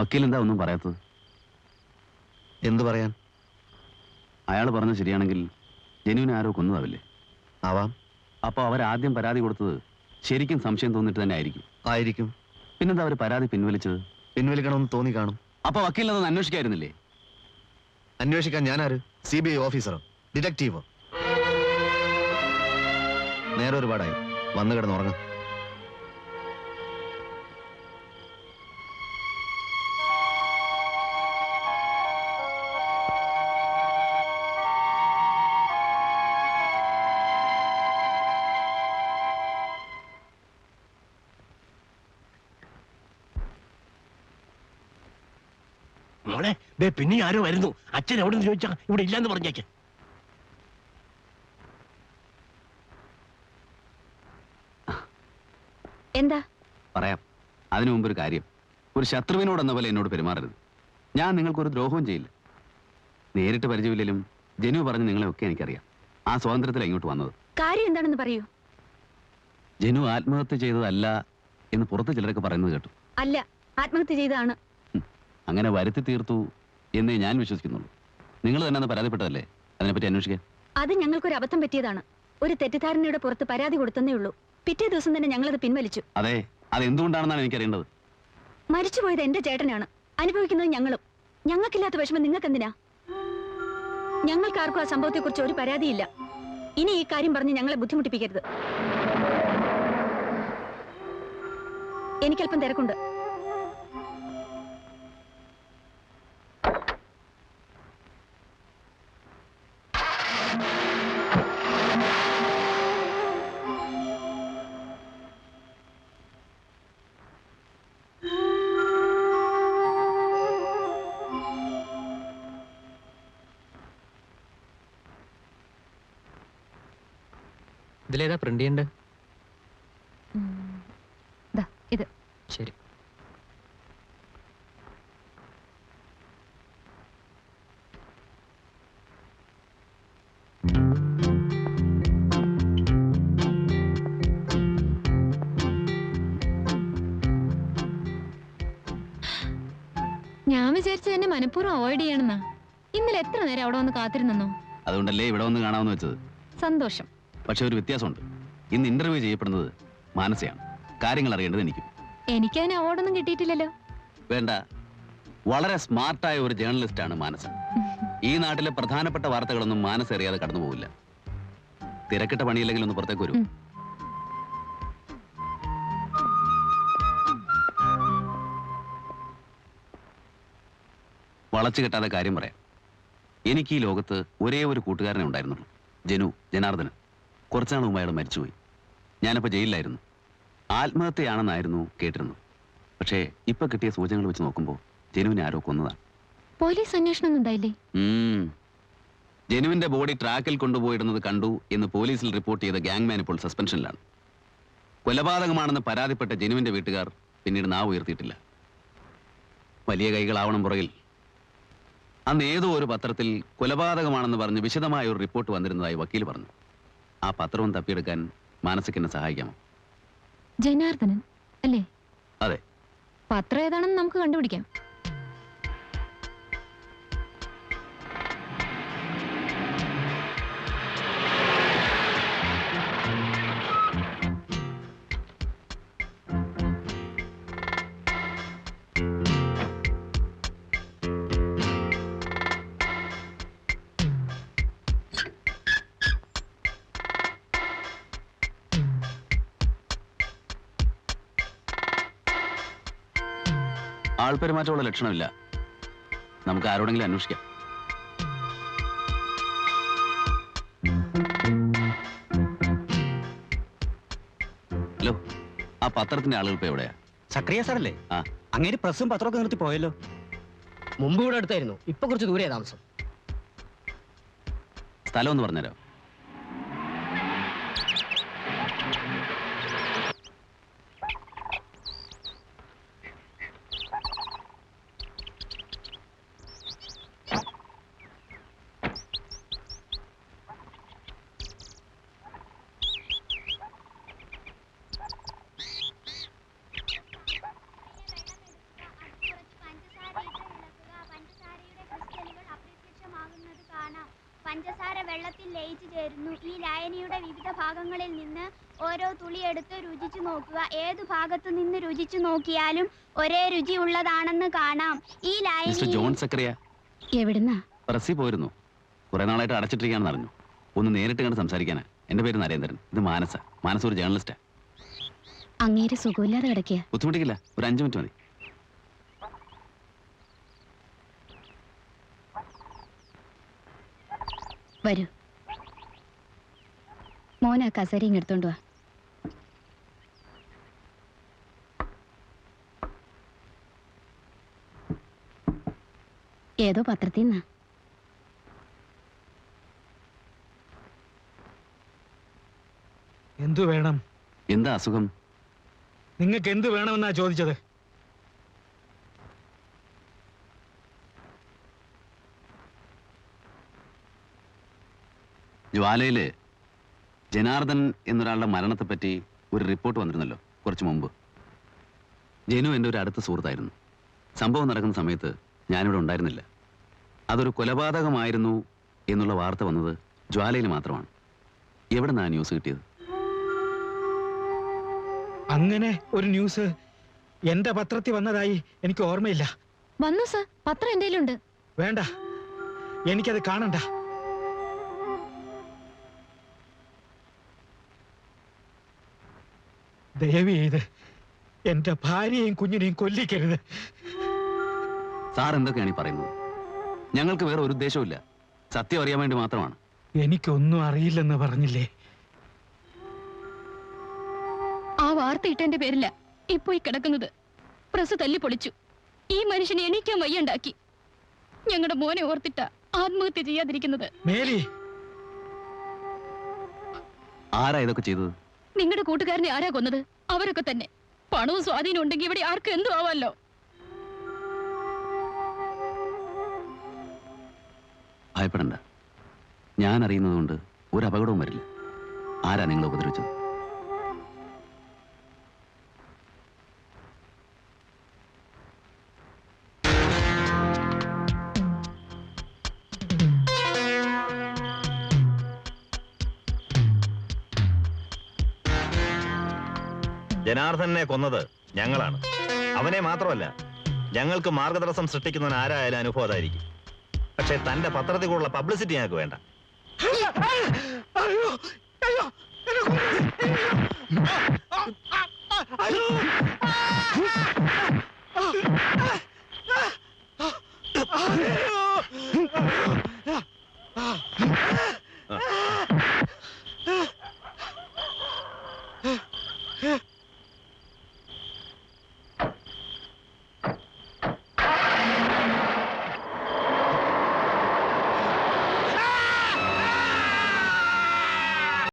വക്കീൽ എന്താ ഒന്നും പറയാത്തത്? എന്തു പറയാൻ? അയാൾ പറഞ്ഞത് ശരിയാണെങ്കിൽ ജനുവിനെ ആരോ കൊന്നതാവില്ലേ? ആവാം. അപ്പോൾ അവരാദ്യം പരാതി കൊടുത്തത് ശരിക്കും സംശയം തോന്നിട്ട് തന്നെ ആയിരിക്കും. പിന്നെന്താ അവർ പരാതി പിൻവലിച്ചത്? പിൻവലിക്കണമെന്ന് തോന്നി കാണും. അപ്പൊ വക്കീലിനതൊന്ന് അന്വേഷിക്കായിരുന്നില്ലേ? അന്വേഷിക്കാൻ ഞാനാര്? CBI ഓഫീസറോ ഡിറ്റക്റ്റീവോ? നേരെ ഒരുപാടായി. വന്നു കിടന്നുറങ്ങാം. മോളെ പിന്നെ ആരോ വരുന്നു. അച്ഛൻ എവിടെ നിന്ന് ചോദിച്ചാ ഇവിടെ ഇല്ലാന്ന് പറഞ്ഞേക്ക്. എന്താ പറയാം. അതിനു മുമ്പൊരു കാര്യം. ഒരു ശത്രുവിനോടെന്ന പോലെ എന്നോട് പെരുമാറരുത്. ഞാൻ നിങ്ങൾക്കൊരു ദ്രോഹവും ചെയ്യില്ല. നേരിട്ട് പരിചയമില്ലെങ്കിലും ജനു പറഞ്ഞ് നിങ്ങളെയൊക്കെ എനിക്കറിയാം. ആ സ്വാതന്ത്ര്യത്തിൽ ഇങ്ങോട്ട് വന്നത്. കാര്യം എന്താണെന്ന് പറയൂ. ജനു ആത്മഹത്യ ചെയ്തതല്ല എന്ന് പുറത്ത് ചിലരൊക്കെ പറയുന്നത് കേട്ടു. അല്ല, ആത്മഹത്യ ചെയ്തതാണ്. അങ്ങനെ വരുത്തി തീർത്തു എന്നേ ഞാൻ വിശ്വസിക്കുന്നുള്ളൂ. നിങ്ങൾ തന്നെ പരാതിപ്പെട്ടതല്ലേ? അതിനെപ്പറ്റി അന്വേഷിക്കാൻ. അത് ഞങ്ങൾക്കൊരു അബദ്ധം പറ്റിയതാണ്. ഒരു തെറ്റിദ്ധാരണയുടെ പുറത്ത് പരാതി കൊടുത്തേ ഉള്ളൂ. പിറ്റേ ദിവസം തന്നെ ഞങ്ങളത് പിൻവലിച്ചു. അതെ, അതെന്തുകൊണ്ടാണെന്നാണ് എനിക്കറിയേണ്ടത്. മരിച്ചുപോയത് എന്റെ ചേട്ടനാണ്. അനുഭവിക്കുന്നത് ഞങ്ങളും. ഞങ്ങൾക്കില്ലാത്ത വിഷമം നിങ്ങൾക്കെന്തിനാ? ഞങ്ങൾക്കാർക്കും ആ സംഭവത്തെക്കുറിച്ച് ഒരു പരാതിയില്ല. ഇനി ഈ കാര്യം പറഞ്ഞ് ഞങ്ങളെ ബുദ്ധിമുട്ടിപ്പിക്കരുത്. എനിക്കല്പം തിരക്കുണ്ട്. ഇതിലേതാ പ്രിന്റ് ചെയ്യണ്ടേ? ഇത് ശരി. ഞാൻ വിചാരിച്ചു എന്നെ മനഃപൂർവ്വം അവോയ്ഡ് ചെയ്യണമെന്നാ. ഇന്നലെ എത്ര നേരം അവിടെ വന്ന് കാത്തിരുന്നോ? അതുകൊണ്ടല്ലേ ഇവിടെ വന്ന് കാണാമെന്ന് വെച്ചത്. സന്തോഷം. പക്ഷെ ഒരു വ്യത്യാസമുണ്ട്. ഇന്ന് ഇന്റർവ്യൂ ചെയ്യപ്പെടുന്നത് മാനസയാണ്. കാര്യങ്ങൾ അറിയേണ്ടത് എനിക്കും. എനിക്കതിന് അവാർഡൊന്നും കിട്ടിയിട്ടില്ലല്ലോ. വേണ്ട. വളരെ സ്മാർട്ടായ ഒരു ജേർണലിസ്റ്റാണ് മാനസ. ഈ നാട്ടിലെ പ്രധാനപ്പെട്ട വാർത്തകളൊന്നും മാനസ അറിയാതെ കടന്നു പോവില്ല. തിരക്കിട്ട പണിയില്ലെങ്കിൽ ഒന്ന് പുറത്തേക്ക് വരൂ. വളച്ചു കെട്ടാതെ കാര്യം പറയാം. എനിക്ക് ഈ ലോകത്ത് ഒരേ ഒരു കൂട്ടുകാരനെ ഉണ്ടായിരുന്നുള്ളൂ. ജനാർദ്ദനൻ. കുറച്ചാൾ മുമ്പ് അയാൾ മരിച്ചുപോയി. ഞാനിപ്പോൾ ജയിലിലായിരുന്നു. ആത്മഹത്യയാണെന്നായിരുന്നു കേട്ടിരുന്നു. പക്ഷേ ഇപ്പൊ കിട്ടിയ സൂചനകൾ വെച്ച് നോക്കുമ്പോൾ ജനുവിനെ ആരോ കൊന്നതാണ്. പോലീസ് അന്വേഷണം ഉണ്ടായില്ലേ? ജനുവിന്റെ ബോഡി ട്രാക്കിൽ കൊണ്ടുപോയിടുന്നത് കണ്ടു എന്ന് പോലീസിൽ റിപ്പോർട്ട് ചെയ്ത ഗ്യാങ്മാൻ ഇപ്പോൾ സസ്പെൻഷനിലാണ്. കൊലപാതകമാണെന്ന് പരാതിപ്പെട്ട ജനുവിന്റെ വീട്ടുകാർ പിന്നീട് നാവ് ഉയർത്തിയിട്ടില്ല. വലിയ കൈകളാവണം പുറകിൽ. അന്ന് ഏതോ ഒരു പത്രത്തിൽ കൊലപാതകമാണെന്ന് പറഞ്ഞ് വിശദമായ ഒരു റിപ്പോർട്ട് വന്നിരുന്നതായി വക്കീൽ പറഞ്ഞു. ആ പത്രവും തപ്പിയെടുക്കാൻ മാനസിക് എന്നെ സഹായിക്കാമോ? ജനാർദ്ദനൻ അല്ലേ? അതെ. പത്രം ഏതാണെന്ന് നമുക്ക് കണ്ടുപിടിക്കാം. ആൾപെരുമാറ്റമുള്ള ലക്ഷണമില്ല. നമുക്ക് ആരോടെങ്കിലും അന്വേഷിക്കാം. ഹലോ, ആ പത്രത്തിന്റെ ആളുകൾ ഇപ്പൊ എവിടെയാ? സക്രിയ സാറല്ലേ? ആ, അങ്ങേര് പ്രസ്സും പത്രമൊക്കെ നിർത്തി പോയല്ലോ. മുമ്പ് ഇവിടെ അടുത്തായിരുന്നു, ഇപ്പൊ കുറച്ച് ദൂരെയാ താമസം. സ്ഥലം ഒന്ന് പറഞ്ഞുതരാം. ലയിച്ചു ചേരുന്നു. ഈ ലായനിയുടെ വിവിധ ഭാഗങ്ങളിൽ നിന്ന് ഓരോ തുള്ളിയെടുത്ത് രുചിച്ചു നോക്കുക. ഏതു ഭാഗത്തു നിന്ന് രുചിച്ചു നോക്കിയാലും ഒരേ രുചി ഉള്ളതാണെന്ന് കാണാം. ഈ മിസ്റ്റർ ലായനി ജോൺ സക്കറിയ എവിടുന്നാ? പ്രസ്സിൽ പോയിരുന്നു. കുറെ നാളായിട്ട് അടച്ചിട്ടിരിക്കുകയാണെന്ന് അറിഞ്ഞു. ഒന്ന് നേരിട്ട് കണ്ട് സംസാരിക്കാനാ. എന്റെ പേര് നരേന്ദ്രൻ. ഇത് മാനസ. മാനസ ഒരു ജേർണലിസ്റ്റാ. അങ്ങേര് സുഖമില്ലാതെ കിടക്കുക. ബുദ്ധിമുട്ടിക്കില്ല, ഒരു 5 മിനിറ്റ് മതി. വരൂ. മോനാ കസേരയും എടുത്തോണ്ട് വാ. ഏതോ പത്രത്തിൽ നിന്നാ. എന്തു വേണം? എന്താ അസുഖം? നിങ്ങൾക്ക് എന്ത് വേണമെന്നാ ചോദിച്ചത്? ജ്വാലയില് ജനാർദ്ദൻ എന്നൊരാളുടെ മരണത്തെപ്പറ്റി ഒരു റിപ്പോർട്ട് വന്നിരുന്നല്ലോ കുറച്ചു മുമ്പ്. ജനു എൻ്റെ ഒരു അടുത്ത സുഹൃത്തായിരുന്നു. സംഭവം നടക്കുന്ന സമയത്ത് ഞാനിവിടെ ഉണ്ടായിരുന്നില്ല. അതൊരു കൊലപാതകമായിരുന്നു എന്നുള്ള വാർത്ത വന്നത് ജ്വാലയിൽ മാത്രമാണ്. എവിടെ നിന്നാണ് ന്യൂസ് കിട്ടിയത്? അങ്ങനെ ഒരു ന്യൂസ് എന്റെ പത്രത്തിൽ വന്നതായി എനിക്ക് ഓർമ്മയില്ല. വന്നു സർ, പത്രം എന്റെ കയ്യിലുണ്ട്. വേണ്ട, എനിക്കത് കാണണ്ട. ദയവ് ചെയ്ത് എന്റെ ഭാര്യയെയും കുഞ്ഞിനെയും കൊല്ലിക്കരുത്. സാർ എന്തൊക്കെയാണ് ഈ പറയുന്നത്? ഞങ്ങൾക്ക് വേറെ ഒരു ഉദ്ദേശവുമില്ല. സത്യം അറിയാൻ വേണ്ടി മാത്രമാണ്. എനിക്കൊന്നും അറിയില്ലെന്ന് പറഞ്ഞില്ലേ? ആ വാർത്ത ഇട്ടെന്റെ പേരില്ല ഇപ്പൊ ഈ കിടക്കുന്നത്. പ്രസ് തല്ലി പൊളിച്ചു. ഈ മനുഷ്യനെ എണീക്കാൻ വയ്യണ്ടാക്കി. ഞങ്ങളുടെ മോനെ ഓർത്തിട്ട ആത്മഹത്യ ചെയ്യാതിരിക്കുന്നത്. മേലി, ആരാ ഇതൊക്കെ ചെയ്തത്? നിങ്ങളുടെ കൂട്ടുകാരനെ ആരാ കൊന്നത്? അവരൊക്കെ തന്നെ. പണവും സ്വാധീനം ഉണ്ടെങ്കിൽ ഇവിടെ ആർക്കും എന്തും ആവാലോ. ഭയപ്പെടണ്ട. ഞാൻ അറിയുന്നതുകൊണ്ട് ഒരു അപകടവും വരില്ല. ആരാ നിങ്ങളെ ഉപദ്രവിച്ചത്? ജനാർദ്ദനെ കൊന്നത് ഞങ്ങളാണ്. അവനെ മാത്രമല്ല, ഞങ്ങൾക്ക് മാർഗതടസ്സം സൃഷ്ടിക്കുന്നവൻ ആരായാലും അനുഭവം അതായിരിക്കും. പക്ഷെ തന്റെ പത്രത്തിൽ കൂടുള്ള പബ്ലിസിറ്റി ഞങ്ങൾക്ക് വേണ്ട. അയ്യോ, അയ്യോ, എന്നെ കൊല്ലരുത്.